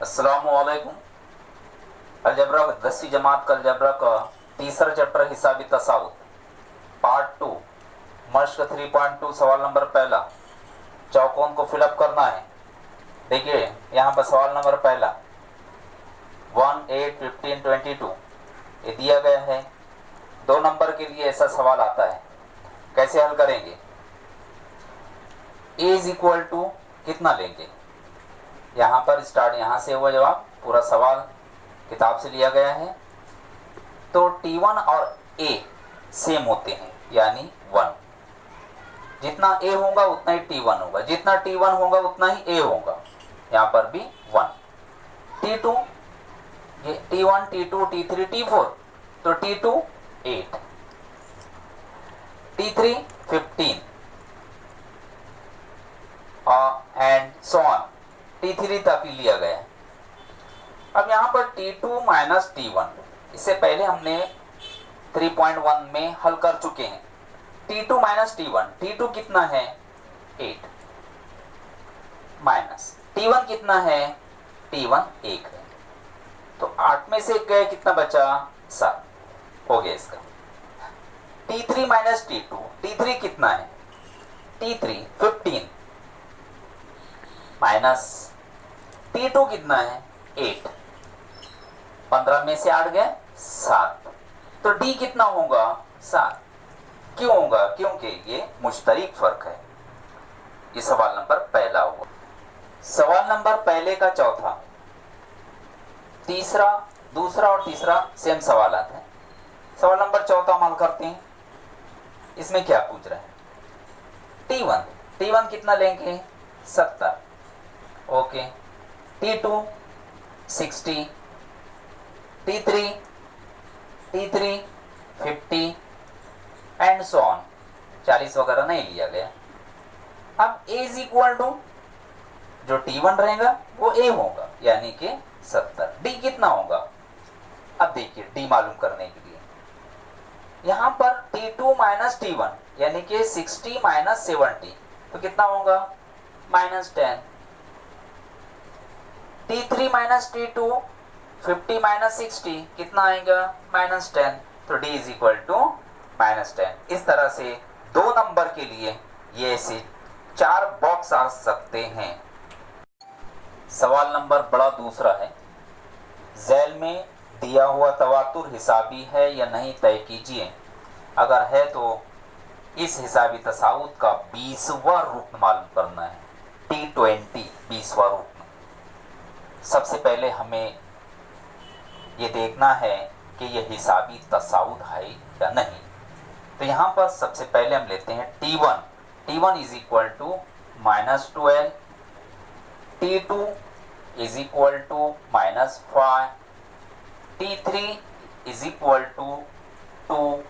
अस्सलामुअलैकुम। अलजबरा 10वीं जमात का अलजबरा का तीसरा चैप्टर हिसाबी तसाउत पार्ट 2 मश्क 3.2 सवाल नंबर पहला। चौकोन को फिलअप करना है। देखिए यहाँ पर सवाल नंबर पहला 1, 8, 15, 22 ये दिया गया है। 2 नंबर के लिए ऐसा सवाल आता है, कैसे हल करेंगे? a इज इक्वल टू कितना लेंगे? यहाँ पर स्टार्ट यहाँ से हुआ जवाब, पूरा सवाल किताब से लिया गया है। तो T1 और A सेम होते हैं, यानी 1। जितना A होगा उतना ही T1 होगा, जितना T1 होगा उतना ही A होगा। यहाँ पर भी 1। T2 ये T1, T2, T3, T4, तो T2 8, T3 15 and so on. T3 तक ही लिया गया है। अब यहाँ पर T2 माइनस T1, इससे पहले हमने 3.1 में हल कर चुके हैं। T2 माइनस T1, T2 कितना है 8 माइनस T1 कितना है, T1 1 है, तो 8 में से गए कितना बचा 7 हो गया इसका। T3 माइनस T2, T3 कितना है T3 15 माइनस T2 कितना है 8, 15 में से 8 गए 7, तो D कितना होगा 7। क्यों होगा? क्योंकि ये मुश्तरिक फर्क है। ये सवाल नंबर पहला हुआ। सवाल नंबर पहले का चौथा, तीसरा, दूसरा और तीसरा सेम सवाल आता है। सवाल नंबर चौथा हम हल करते हैं। इसमें क्या पूछ रहा है? T1 कितना लेंगे 70, okay. T2 60, T3 50 and so on. 40 वगैरह नहीं लिया गया। अब A इज इक्वल टू जो T1 रहेगा वो A होगा, यानी कि 70। D कितना होगा? अब देखिए D मालूम करने के लिए यहां पर T2 माइनस T1 यानी कि 60 माइनस 70, तो कितना होगा -10। T3 माइनस T2 50 माइनस 60 कितना आएगा -10, तो D इज इक्वल टू -10। इस तरह से 2 नंबर के लिए ये ऐसे 4 बॉक्स आ सकते हैं। सवाल नंबर बड़ा दूसरा है। झैल में दिया हुआ तवातुर हिसाबी है या नहीं तय कीजिए। अगर है तो इस हिसाबी तसाउत का 20वां रुकन मालूम करना है। T20 20वां रुकन। सबसे पहले हमें ये देखना है कि ये हिसाबी तसाउत है या नहीं। तो यहाँ पर सबसे पहले हम लेते हैं T1 is equal to -12, T2 is equal to -5, T3 is equal to 2,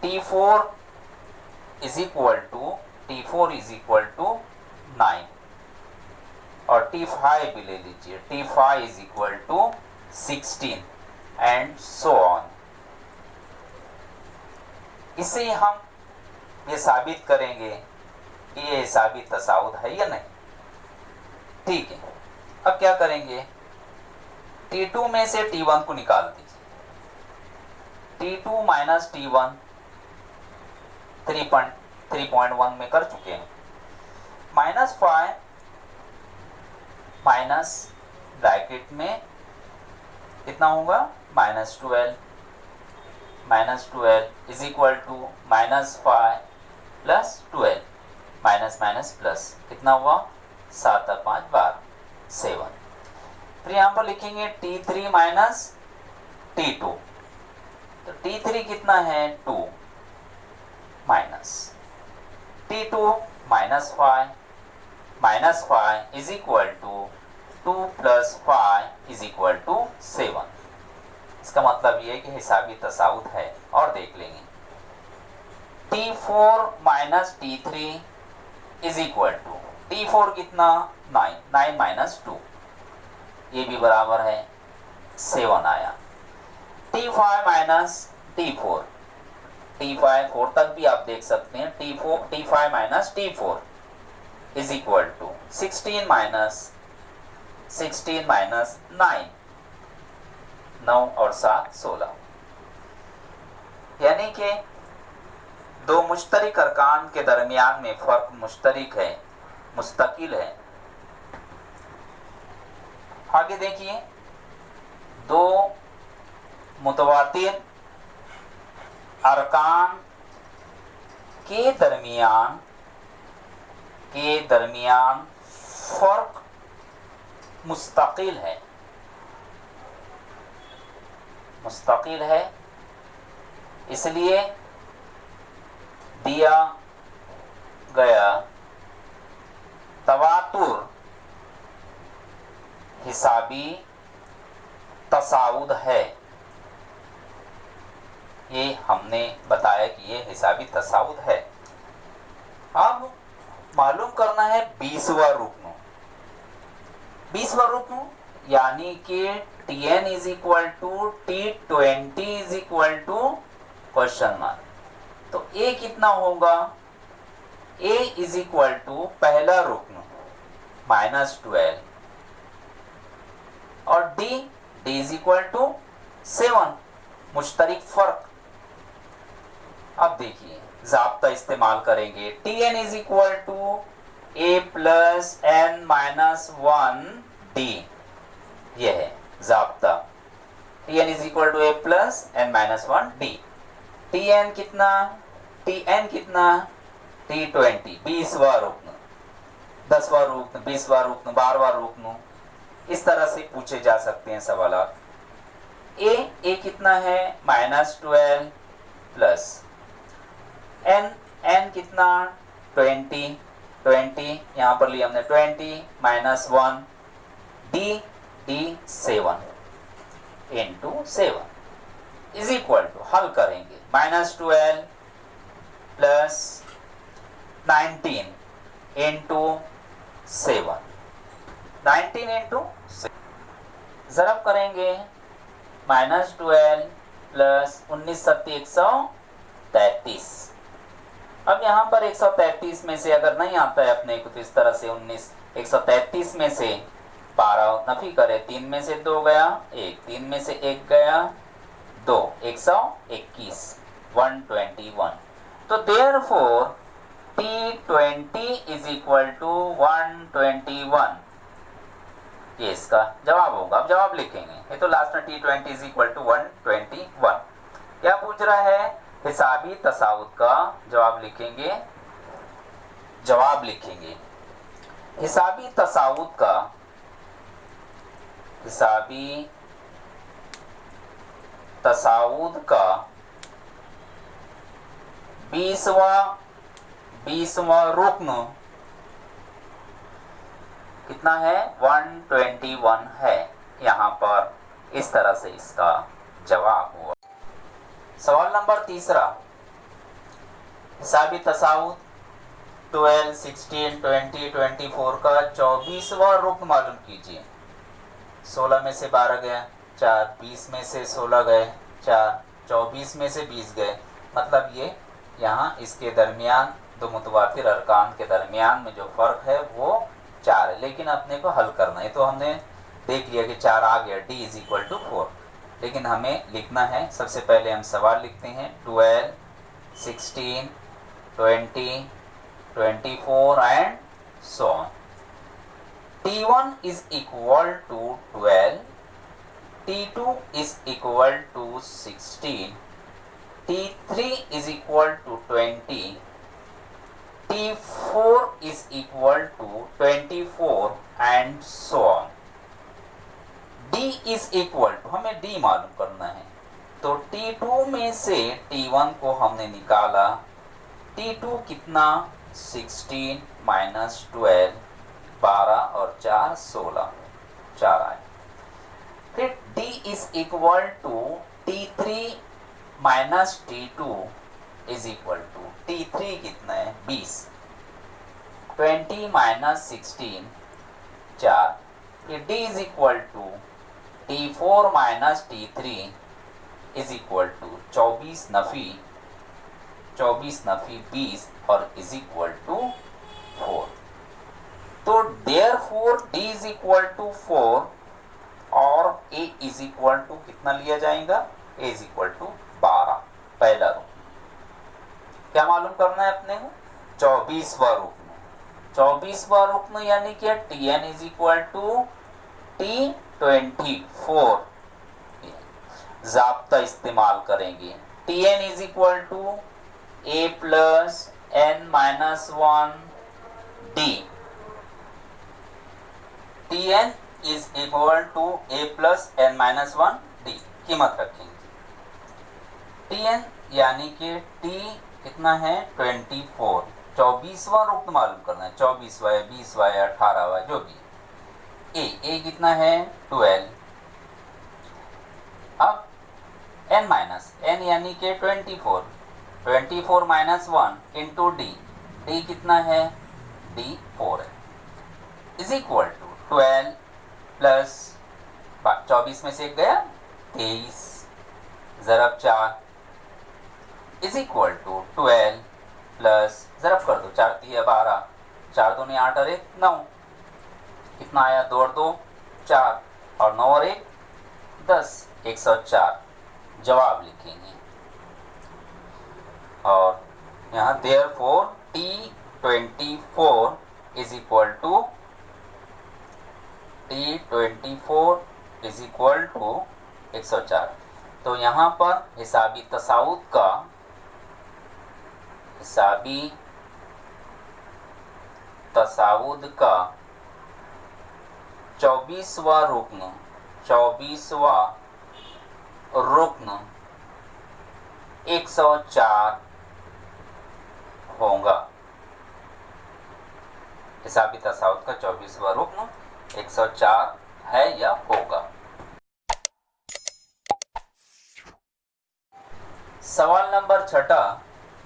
T4 is equal to 9 और T5 भी ले लीजिए, T5 is equal to 16 and so on. इससे हम ये साबित करेंगे कि ये हिसाबी तसाउत है या नहीं। ठीक है, अब क्या करेंगे? T2 में से T1 को निकाल दीजिए। T2 माइनस T1 3.1 में कर चुके हैं। -5 माइनस ब्रैकेट में कितना होगा -12 is equal to -5 plus 12 minus minus plus कितना हुआ 7 और 5 12 7। फिर यहाँ पर लिखेंगे T3 माइनस T2, तो T3 कितना है 2 minus T2 -5 is equal to 2 plus 5 is equal to 7। इसका मतलब ये है कि हिसाबी तसाउत है। और देख लेंगे T4 minus T3 is equal to T4 कितना 9 माइनस 2, ये भी बराबर है 7 आया। T5 माइनस T4, T5 4 तक भी आप देख सकते हैं। T5 minus T4 is equal to 16 minus 16 minus 9, 9 और 7 16, यानी कि दो मुश्तरिक अरकान के दरमियान में फर्क मुश्तरिक है, मुस्तकिल है। आगे देखिए, दो मुतवातिर अरकान के दरमियान फर्क मुस्तकिल है, इसलिए दिया गया तवातुर हिसाबी तसाउद है। ये हमने बताया कि ये हिसाबी तसाउद है। अब मालूम करना है 20वां रुकन। 20वां रुकन यानी कि Tn is equal to T20 is equal to question mark. तो A कितना होगा? A इज इक्वल टू पहला रुकन -12 और D इज इक्वल टू 7, मुश्तरिक फर्क। अब देखिए ज़ाब्ता इस्तेमाल करेंगे। Tn is equal to A plus n minus 1 D, यह है ज़ाब्ता। Tn is equal to A plus n minus 1 D। Tn कितना? T20, 20वां रुकन, 10वां रुकन, 20वां रुकन, 12वां रुकन, इस तरह से पूछे जा सकते हैं सवाल। A कितना है? -12 प्लस n कितना? 20, यहाँ पर लिया हमने 20 minus 1 D 7 into 7 is equal to, हल करेंगे, -12 प्लस 19 इंटू 7, 19 इंटू 7 ज़रब करेंगे। -12 प्लस 19 सत्ती 133। अब यहाँ पर 133 में से अगर नहीं आता है अपने को तो इस तरह से 133 में से 12 नफी करे, 3 में से 2 गया 1, 3 में से 1 गया 2, 121, 121। तो therefore T20 is equal to 121, ये इसका जवाब होगा। अब जवाब लिखेंगे, ये तो लास्ट में T20 इज इक्वल टू 121। क्या पूछ रहा है? हिसाबी तसाउद का जवाब लिखेंगे। हिसाबी तसाउद का 20वां रुकन कितना है? 121 है। यहाँ पर इस तरह से इसका जवाब हुआ। सवाल नंबर 3, हिसाबी तसाउद 12, 16, 20, 24 का 24वां रुकन मालूम कीजिए। 16 में से 12 गया 4, 20 में से 16 गए 4, 24 में से 20 गए, मतलब ये यहाँ इसके दरमियान दो मुतवातिर अरकान के दरमियान में जो फ़र्क है वो 4 है, लेकिन अपने को हल करना है। तो हमने देख लिया कि 4 आ गया, D इज इक्वल टू 4, लेकिन हमें लिखना है। सबसे पहले हम सवाल लिखते हैं 12, 16, 20, 24 and so on. T1 is equal to 12, T2 is equal to 16, T3 is equal to 20, T4 is equal to 24 and so on. D is equal to, हमें D मालूम करना है, तो T2 में से T1 को हमने निकाला। T2 कितना? 16 माइनस 12, 12 और 4 16, 4 आए। फिर D is equal to T3 minus T2 is equal to T3 कितना है? 20, 20 माइनस 16 4। फिर D is equal to T4 minus T3 is equal to 24 नफी 20 और इज इक्वल टू 4। तो therefore d is equal to 4 और a इज इक्वल टू कितना लिया जाएगा, a इज इक्वल टू 12। पहला रुकन क्या मालूम करना है अपने को, 24वां रुकन। 24वां रुकन यानी कि tn is equal to t24 ज़ाब्ता इस्तेमाल करेंगे। tn is equal to a plus n minus 1 d। tn is equal to a plus n minus 1 d कीमत रखेंगे। tn यानी कि t कितना है 24, 24वां रुकन मालूम करना है, 24वां है, 20वां है, 18वां जो भी है। a कितना है 12। अब n माइनस n यानी कि 24, 24 माइनस 1 इंटू d, d कितना है d 4 है, इज इक्वल टू 12 प्लस 24 में से एक गया 23 ज़रब 4 इज इक्वल टू 12 प्लस ज़रब कर दो 4 3 12, 4 2 8 और 1 9, कितना आया 2 और 2 4 और 9 और 1 10, 104 जवाब लिखेंगे। और यहाँ therefore t24 is equal to t24 is equal to 104। तो यहाँ पर हिसाबी तसाउद का हिसाबी तसाउद का 24वां रुकन 24वां रुकन 104 होगा। हिसाबी तसाउद का 24वां रुकन 104 है या होगा। सवाल नंबर 6,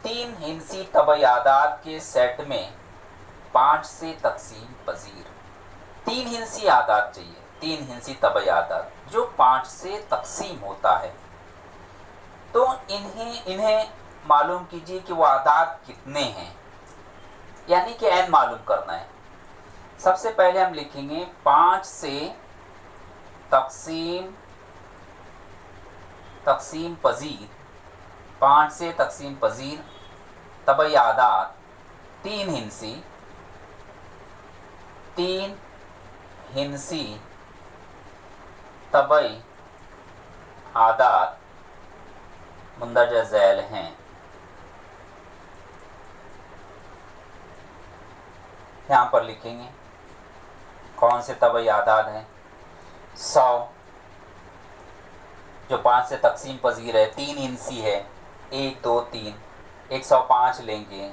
3 हिंसी तबयादात के सेट में 5 से तकसीम पजीर। 3 हिंसी आदात चाहिए, 3 हिंसी तबयादात जो 5 से तकसीम होता है। तो इन्हें मालूम कीजिए कि वो आदात कितने हैं, यानी कि n मालूम करना है। सबसे पहले हम लिखेंगे 5 से तकसीम पजीर, 5 से तकसीम पजीर तबयादात 3 हिंसी तबई आदात मुंदरजा झैल हैं। यहाँ पर लिखेंगे कौन से तबई आदात हैं। 100 जो 5 से तकसीम पजीर है, 3 हिंसी है, 1 2 3, 105 लेंगे,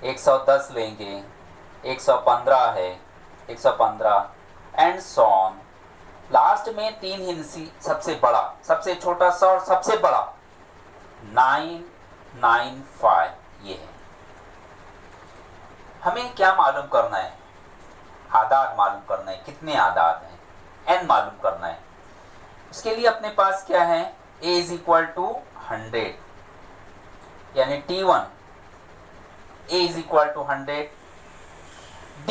110 लेंगे, 115 है, 115 एंड सॉन। लास्ट में 3 हिंसी सबसे बड़ा, सबसे छोटा 100 और सबसे बड़ा 995 ये है। हमें क्या मालूम करना है, आदात मालूम करना है, कितने आदात हैं, n मालूम करना है। उसके लिए अपने पास क्या है, a इज इक्वल टू 100 यानी t1 a is equal to 100, d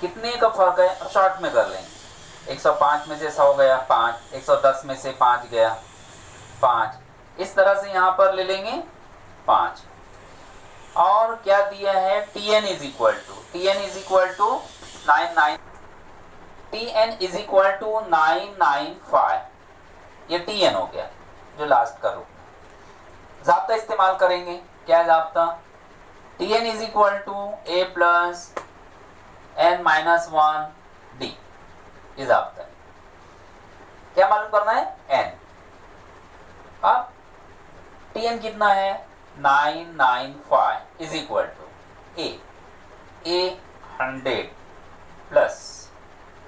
कितने का फर्क है, अब शॉर्ट में कर लेंगे। 105 में से 100 गया 5, 110 में से 5 गया 5, इस तरह से यहाँ पर ले लेंगे 5। और क्या दिया है, tn इज इक्वल टू 995, ये tn हो गया जो लास्ट का रूप है। ज़ाब्ता इस्तेमाल करेंगे, क्या ज़ाब्ता, tn is equal to a plus n minus 1 d, ये ज़ाब्ता है। क्या मालूम करना है, n। अब tn कितना है 995 is equal to a 100 plus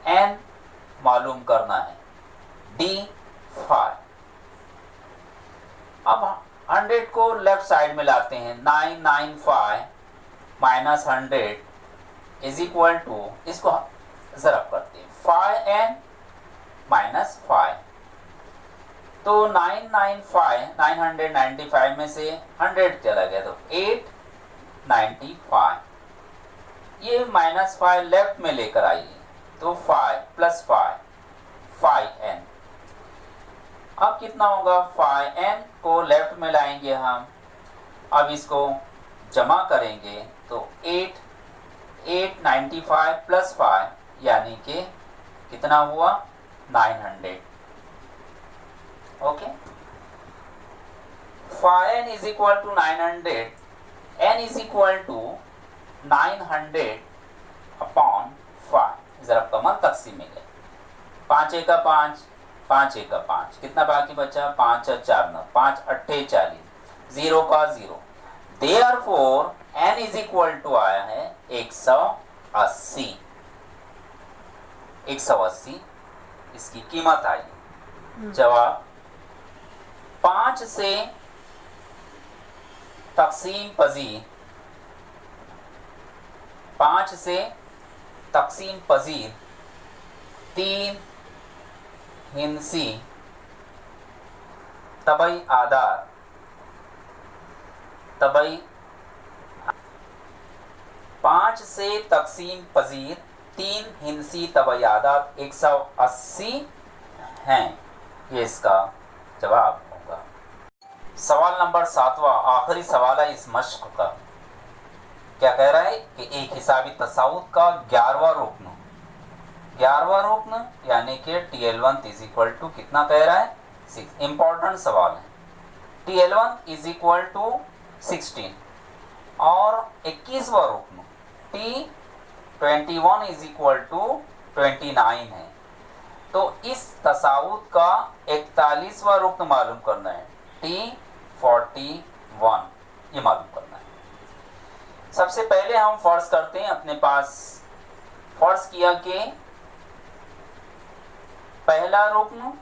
n मालूम करना है d 5। अब 100 को लेफ्ट साइड में लाते हैं, 995 माइनस 100 इज इक्वल टू, इसको ज़रब करते हैं 5n माइनस 5। तो 995 में से 100 चला गया तो 895, ये -5 लेफ्ट में लेकर आइए, तो 5 + 5 5n। अब कितना होगा, 5n को लेफ्ट में लाएंगे हम, अब इसको जमा करेंगे तो 895 + 5 यानी कि कितना हुआ, 900। Okay, 5n = 900, n = 900/5। जरा कमर तकसीम में गए, 5 × 1 = 5, 5 × 1 = 5, कितना बाकी बचा, 5 × 4 = 9, 5 × 8 = 40, 0 का 0। Therefore n = आया है 180। 180 इसकी कीमत आई। जवाब 5 से तकसीम पजीर, 5 से तकसीम पजीर 3 हिंसी तबई आदार, तबई 5 से तकसीम पजीर 3 हिंसी तबई आदात 180 हैं। ये इसका जवाब होगा। सवाल नंबर 7वां, आखिरी सवाल है इस मश्क का। क्या कह रहा है कि एक हिसाबी तसाउद का 11वां रुकन, 11वां रुकन यानी कि TL1 = कितना कह रहा है, 6। इंपॉर्टेंट सवाल है। TL1 = 16 और 21वां रुकन T21 = 29 है। तो इस तसाउद का 41वां रुकन मालूम करना है, T41, ये मालूम करना है। सबसे पहले हम फर्ज करते हैं, अपने पास फर्ज किया कि पहला रुकन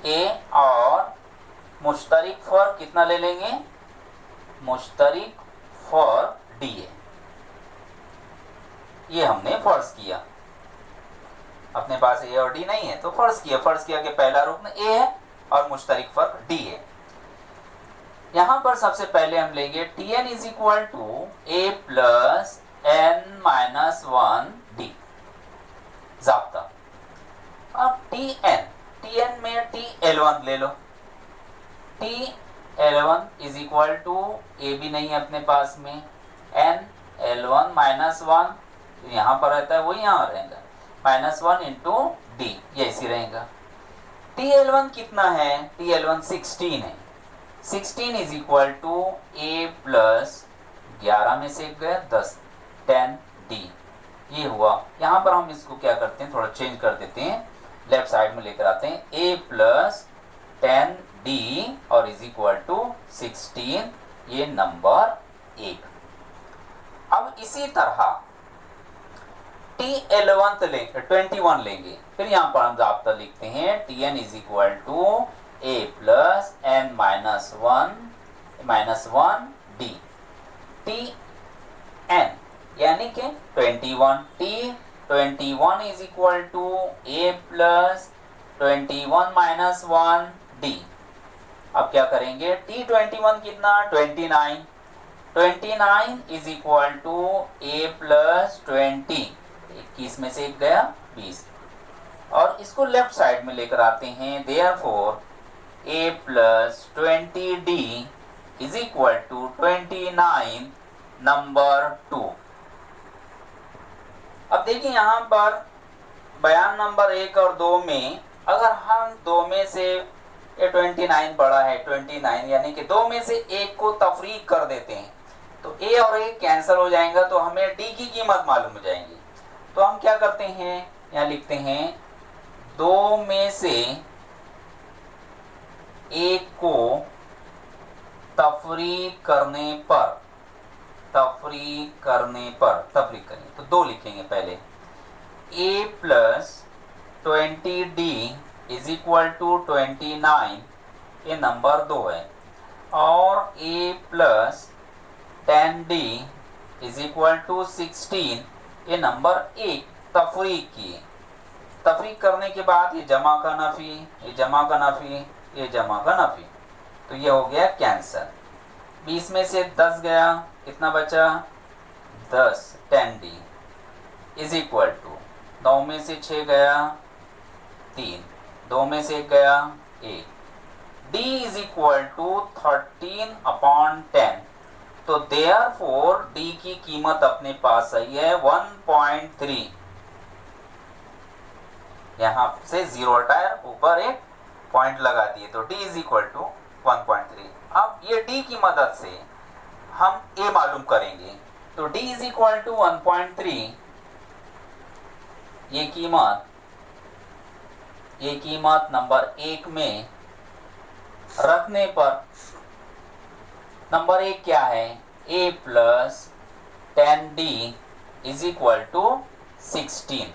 A और मुश्तरिक फर कितना ले लेंगे, मुश्तरिक फर DA। ये हमने फर्ज किया, अपने पास A और D नहीं है तो फर्ज किया कि पहला रुकन A है और मुश्तरिक फर D है। यहां पर सबसे पहले हम लेंगे Tn = A + n - 1D ज़ाब्ता। अब Tn में TL1 ले लो, TL1 = A भी नहीं है अपने पास में, nL1 - 1 यहाँ पर रहता है, वो यहाँ रहेगा, -1 × D, ये ऐसी रहेगा। TL1 कितना है, TL1 16 है, 16 = A + 11 में से गया 10, 10D, ये हुआ। यहाँ पर हम इसको क्या करते हैं, थोड़ा चेंज कर देते हैं, लेफ्ट साइड में लेकर आते हैं, A + 10D और = 16, ये नंबर 1। अब इसी तरह TL1 लेंगे, 21 लेंगे, फिर यहाँ पर हम ज़ाब्ता लिखते हैं Tn = A + n - 1D, Tn यानी कि 21, T21 = A + 21 - 1D। अब क्या करेंगे, T21 कितना, 29, 29 = A + 20, 21 में से एक गया 20, और इसको लेफ्ट साइड में लेकर आते हैं। Therefore A + 20D = 29, number 2। अब देखिए यहाँ पर बयान नंबर 1 और 2 में, अगर हम 2 में से, ये 29 बड़ा है, 29 यानी कि 2 में से एक को तफरीक कर देते हैं तो A और A कैंसिल हो जाएगा, तो हमें D की कीमत मालूम हो जाएगी। तो हम क्या करते हैं, यहाँ लिखते हैं 2 में से एक को तफरीक करने पर, तफरीक करें तो 2 लिखेंगे पहले, A + 20D = 29, ये नंबर 2 है, और A + 10D = 16, ये नंबर 1। तफरीक किए, तफरीक करने के बाद ये जमा का नफी, ये जमा का नफी, ये जमा का नफी, तो ये हो गया कैंसल। 20 में से 10 गया, कितना बचा 10, 10D इज इक्वल टू 9 में से 6 गया 3, 2 में से 1 गया 1, D इज इक्वल टू 13/10। तो देयरफॉर D की कीमत अपने पास आई है 1.3। यहां से 0 हटाया, ऊपर एक पॉइंट लगा दिए, तो D इज इक्वल टू 1.3। अब ये D की मदद से हम A मालूम करेंगे। तो D इज इक्वल टू 1.3, ये कीमत नंबर 1 में रखने पर नंबर 1 क्या है, A plus 10D is equal to 16।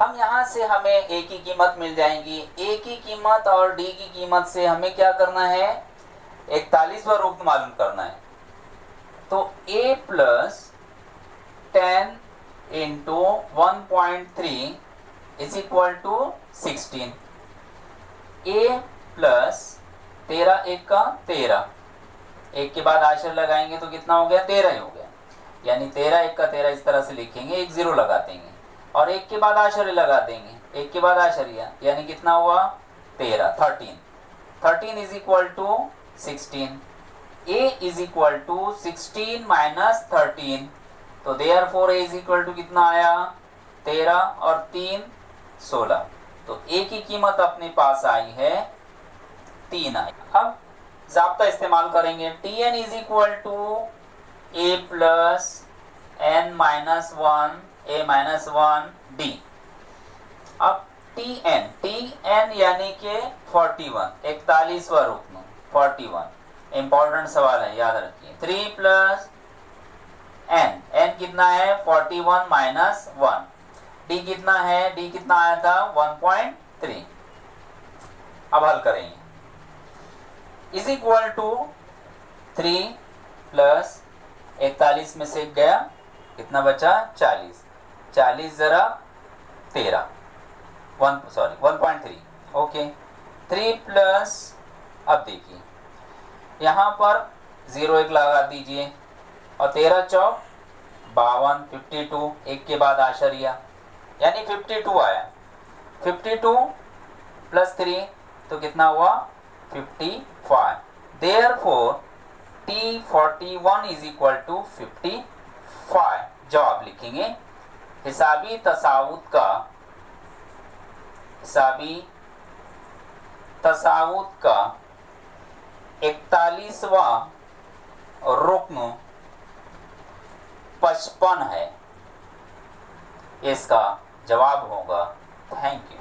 हम यहां से हमें A की कीमत मिल जाएंगी। A की कीमत और D की कीमत से हमें क्या करना है, 41वां रुकन मालूम करना है। तो A plus 10 into 1.3 is equal to 16। A plus 13 1 का 13, एक के बाद आशर लगाएंगे तो कितना हो गया, 13 ही हो गया। यानी 13 1 का 13 इस तरह से लिखेंगे, एक 0 लगा देंगे और एक के बाद आशर लगा देंगे, एक के बाद आशरिया, यानी कितना हुआ 13, 13 is equal to 16। A is equal to 16 minus 13, तो therefore A is equal to कितना आया 13 और 3 16। तो A की कीमत अपने पास आई है 3 आई। अब ज़ाब्ता इस्तेमाल करेंगे, Tn is equal to A plus n minus 1 A minus 1 D। अब Tn यानी कि 41, 41वां रुकन 41, इंपॉर्टेंट सवाल है, याद रखिए। 3 प्लस n कितना है 41 माइनस 1, D कितना है, D कितना आया था 1.3। अब हल करेंगे, इज इक्वल टू 3 प्लस 41 में से गया, कितना बचा 40, 40 जरा 13, 1.3, ओके। 3 प्लस, अब देखिए यहाँ पर 0 1 लगा दीजिए और 13 चौक 52, 52, एक के बाद आशरिया, यानी 52 आया। 52 प्लस 3 तो कितना हुआ 55। Therefore T41 is equal to 55। जवाब लिखेंगे, हिसाबी तसावुत का 41वां रुकन 55 है, इसका जवाब होगा। Thank you.